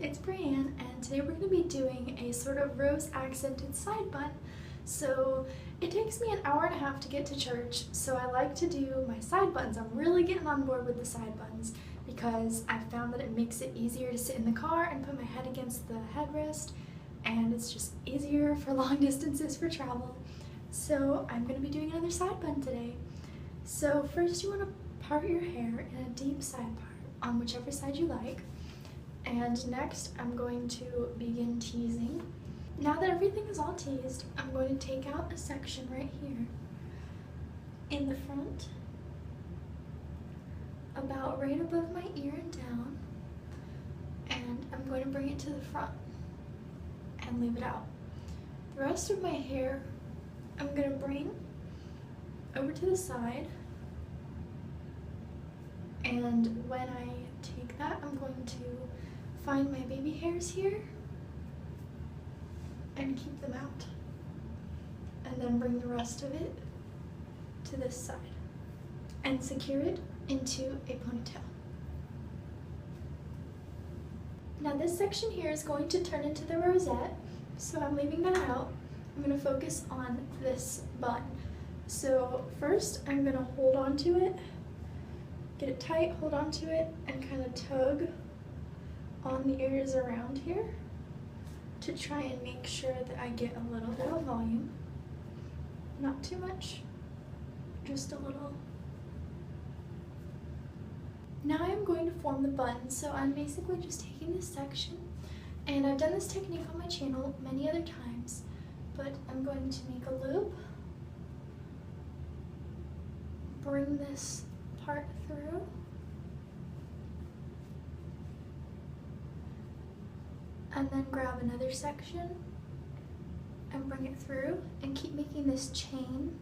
it's Brianne, and today we're going to be doing a sort of rose accented side bun. So it takes me an hour and a half to get to church, so I like to do my side buns. I'm really getting on board with the side buns because I found that it makes it easier to sit in the car and put my head against the headrest, and it's just easier for long distances for travel. So I'm going to be doing another side bun today. So first you want to part your hair in a deep side part on whichever side you like. And next I'm going to begin teasing. Now that everything is all teased, I'm going to take out a section right here in the front, about right above my ear and down, and I'm going to bring it to the front and leave it out. The rest of my hair I'm going to bring over to the side, and when I take that, I'm going to find my baby hairs here and keep them out, and then bring the rest of it to this side and secure it into a ponytail. Now this section here is going to turn into the rosette, so I'm leaving that out. I'm going to focus on this bun. So first I'm going to hold on to it, get it tight, hold on to it, and kind of tug on the ears around here to try and make sure that I get a little bit of volume. Not too much, just a little. Now I'm going to form the bun, so I'm basically just taking this section, and I've done this technique on my channel many other times, but I'm going to make a loop, bring this part through, and then grab another section and bring it through, and keep making this chain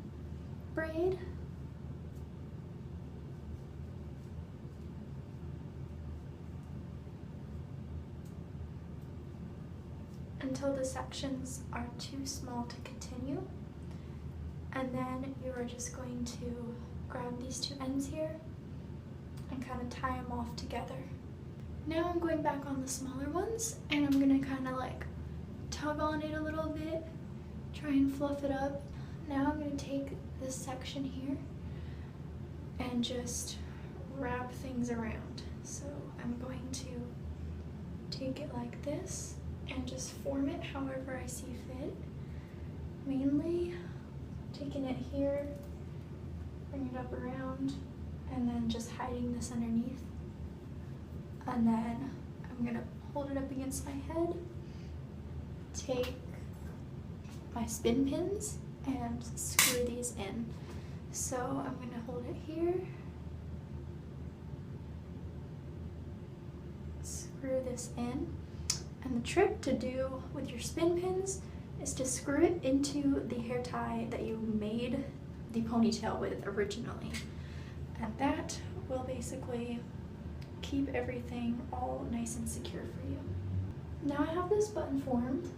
braid until the sections are too small to continue, and then you are just going to grab these two ends here and kind of tie them off together. Now I'm going back on the smaller ones, and I'm going to kind of like tug on it a little bit, try and fluff it up. Now I'm going to take this section here and just wrap things around. So I'm going to take it like this and just form it however I see fit. Mainly taking it here, bring it up around, and then just hiding this underneath. And then I'm gonna hold it up against my head, take my spin pins and screw these in. So I'm gonna hold it here, screw this in. And the trick to do with your spin pins is to screw it into the hair tie that you made the ponytail with originally. And that will basically keep everything all nice and secure for you. Now I have this button formed,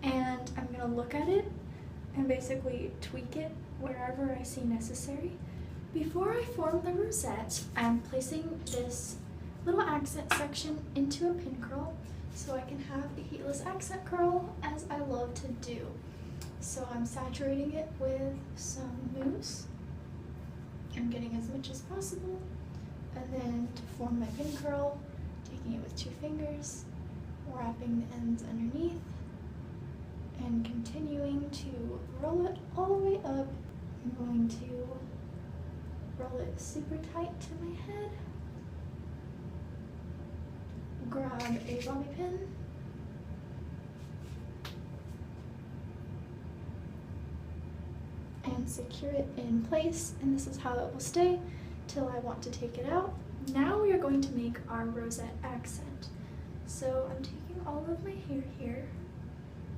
and I'm going to look at it and basically tweak it wherever I see necessary. Before I form the rosette, I'm placing this little accent section into a pin curl so I can have a heatless accent curl, as I love to do. So I'm saturating it with some mousse. I'm getting as much as possible, and then to form my pin curl, taking it with 2 fingers, wrapping the ends underneath, and continuing to roll it all the way up. I'm going to roll it super tight to my head, grab a bobby pin, and secure it in place, and this is how it will stay till I want to take it out. Now we are going to make our rosette accent. So I'm taking all of my hair here,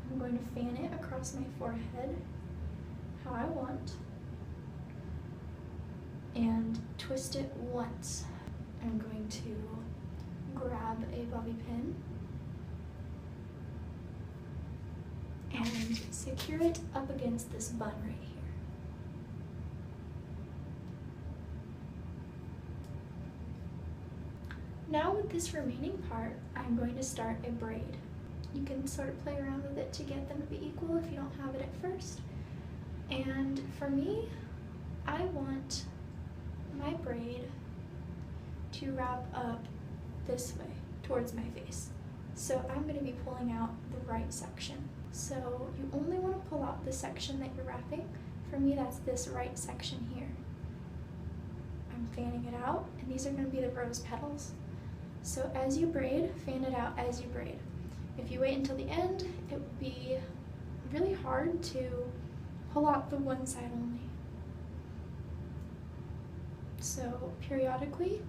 I'm going to fan it across my forehead how I want, and twist it once. I'm going to grab a bobby pin and secure it up against this bun right here. Now with this remaining part, I'm I'm going to start a braid. You can sort of play around with it to get them to be equal if you don't have it at first. And for me, I want my braid to wrap up this way towards my face. So I'm going to be pulling out the right section. So you only want to pull out the section that you're wrapping. For me, that's this right section here. I'm fanning it out, and these are going to be the rose petals. So as you braid, fan it out as you braid. If you wait until the end, it would be really hard to pull out the one side only. So periodically,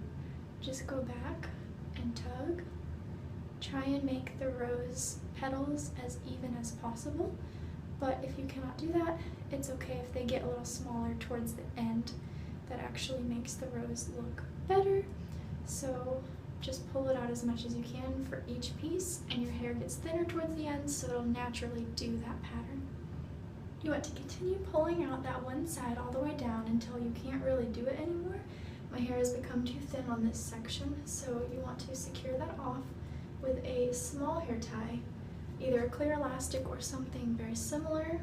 just go back and tug. Try and make the rose petals as even as possible, but if you cannot do that, it's okay if they get a little smaller towards the end. That actually makes the rose look better. So just pull it out as much as you can for each piece, and your hair gets thinner towards the end, so it'll naturally do that pattern. You want to continue pulling out that one side all the way down until you can't really do it anymore. My hair has become too thin on this section, so you want to secure that off with a small hair tie, either a clear elastic or something very similar,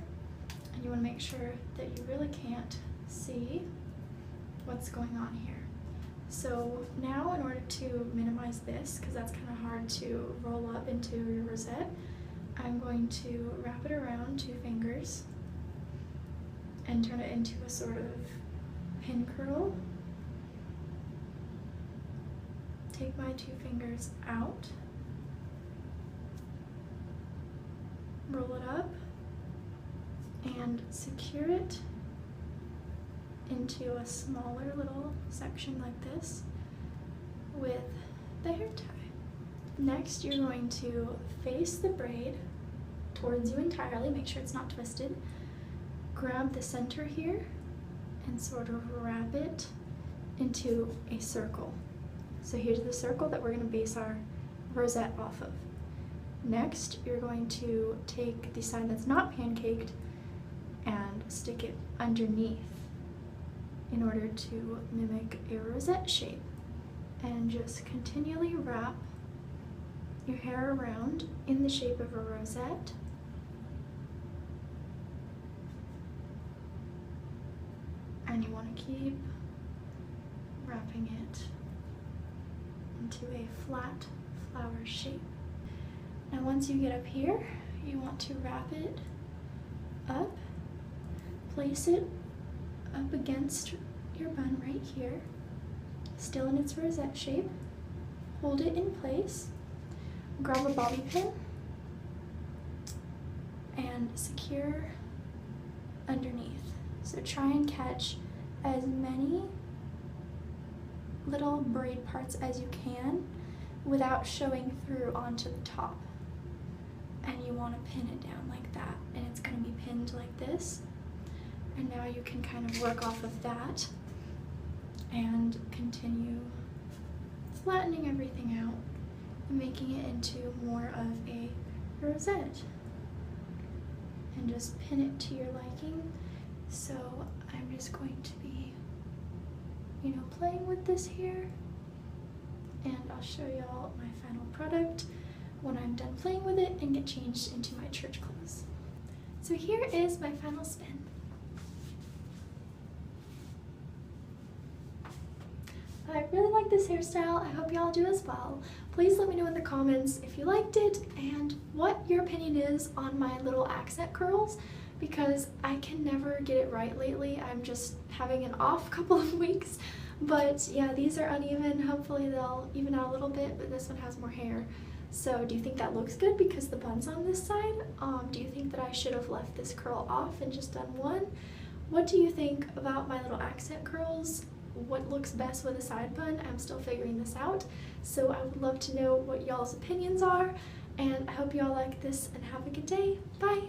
and you want to make sure that you really can't see what's going on here. So now, in order to minimize this, because that's kind of hard to roll up into your rosette, I'm going to wrap it around 2 fingers and turn it into a sort of pin curl. Take my 2 fingers out, roll it up, and secure it into a smaller little section like this with the hair tie. Next, you're going to face the braid towards you entirely, make sure it's not twisted. Grab the center here and sort of wrap it into a circle. So here's the circle that we're going to base our rosette off of. Next, you're going to take the side that's not pancaked and stick it underneath in order to mimic a rosette shape, and just continually wrap your hair around in the shape of a rosette. And you want to keep wrapping it into a flat flower shape. Now once you get up here, you want to wrap it up, place it up against your bun right here, still in its rosette shape, hold it in place, grab a bobby pin, and secure underneath. So try and catch as many little braid parts as you can without showing through onto the top. And you want to pin it down like that, and it's going to be pinned like this. And now you can kind of work off of that and continue flattening everything out and making it into more of a rosette. And just pin it to your liking. So I'm just going to be, playing with this here, and I'll show y'all my final product when I'm done playing with it and get changed into my church clothes. So here is my final spin. I really like this hairstyle. I hope y'all do as well. Please let me know in the comments if you liked it and what your opinion is on my little accent curls, because I can never get it right lately. I'm just having an off couple of weeks. But yeah, these are uneven. Hopefully they'll even out a little bit, but this one has more hair. So do you think that looks good because the bun's on this side? Do you think that I should have left this curl off and just done one? What do you think about my little accent curls? What looks best with a side bun? I'm still figuring this out. So I would love to know what y'all's opinions are, and I hope y'all like this and have a good day. Bye!